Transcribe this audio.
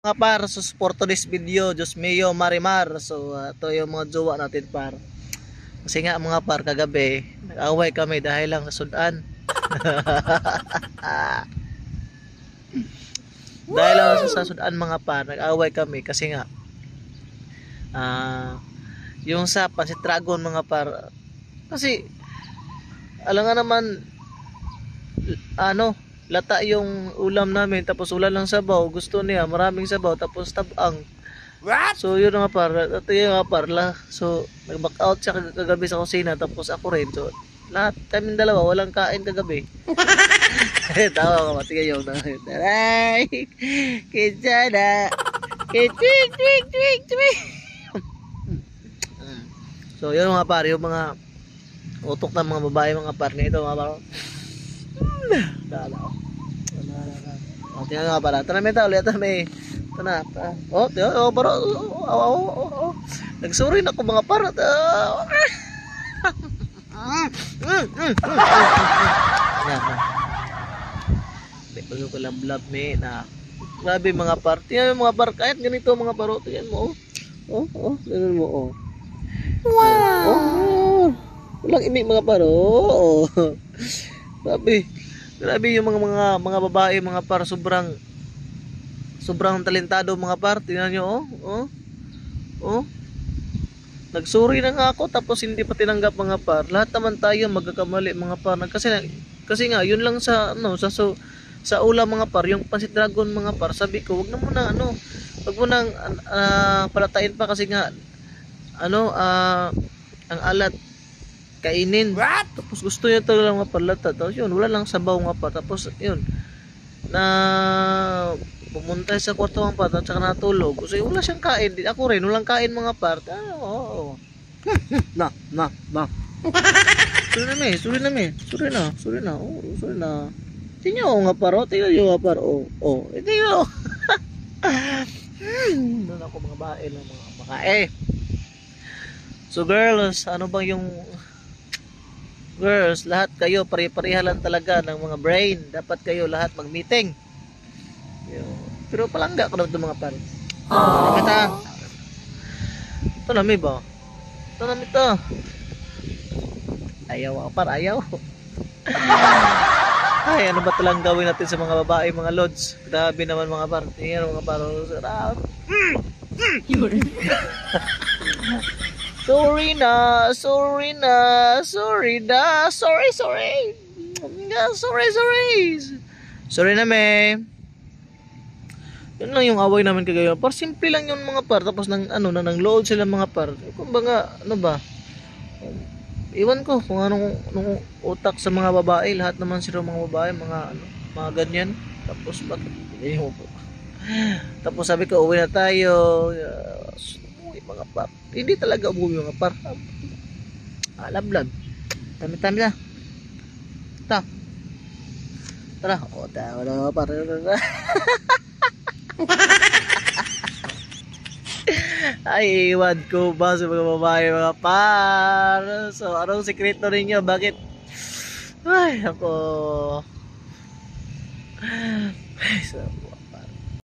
Mga par, so for today's video, Diyos mio, Marimar. So, ito yung mga jowa natin par. Kasi nga mga par, kagabi, nag-away kami dahil lang sa sudan. Dahil lang sa sudan mga par, nag-away kami kasi nga, yung sa Pansit Dragon mga par, kasi, alam nga naman, lata yung ulam namin, tapos wala lang sabaw. Gusto niya maraming sabaw tapos tabang. What? So yun nga par, ito yung nga par la. So nag-back out siya kagabi sa kusina, tapos ako rin. So lahat kaming dalawa walang kain kagabi. Tawa ka matiga yung taray kichana kichik twig twig twig. So yun mga par, yung mga utok ng mga babae mga par nito mga par. Dala. Oh, tingnan nga pala. Ito na may tao, ulit may. Ito na. Oh, tingnan. Oh, pero. Oh. Nagsuri na ako mga parot. Bago ko lang blab may na. Grabe mga par. Tingnan mga par. Kahit ganito mga parot. Tingnan mo. Tingnan mo. Oh. Wow. Oh. Walang imik mga parot. Grabe yung mga babae mga par, sobrang talentado mga par. Tingnan nyo oh. Nagsuri na nga ako tapos hindi pa tinanggap mga par. Lahat naman tayo magkakamali mga par. Kasi nga yun lang sa sa ulam mga par, yung Pansit Dragon mga par. Sabi ko, wag mo nang palatain pa kasi nga ang alat kainin. What? Tapos gusto niya talaga mga palata. Tapos yun, wala lang sabaw nga pa. Tapos yun, na pumunta sa kwarto ng pat at saka natulog. Kasi wala siyang kain. Ako rin, walang kain mga part. Oo. Na. Suri na. Tingnan nga paro. Tingnan nyo nga paro. Tingnan nyo. Doon ako mga bae lang mga makae. So girls, ano bang yung girls, lahat kayo pare-pareha lang talaga ng mga brain. Dapat kayo lahat mag-meeting. Pero palangga ko na ito mga par. Ito na may ba? Ito na may ito. Ayaw ako par, ayaw. Ay, ano ba talang gawin natin sa mga babae, mga lods? Grabe naman mga par. Tingnan mga par. Sarap. Sorry na. Sorry. Sorry na, may. Yun lang yung away namin kagayon. Par simple lang yung mga par. Tapos nang load sila mga par. Kumbaga, iwan ko kung anong utak sa mga babae. Lahat naman sila mga babae, mga ganyan. Tapos bakit? Tapos sabi ko, uwi na tayo. Mga par. Hindi talaga umuwi mga par. Alablag. Tami na. Tara. Wala par. Ay, iwan ko ba sa mga babae mga par. So, anong sekreto ninyo? Bakit? Ay, ako. Ay, so,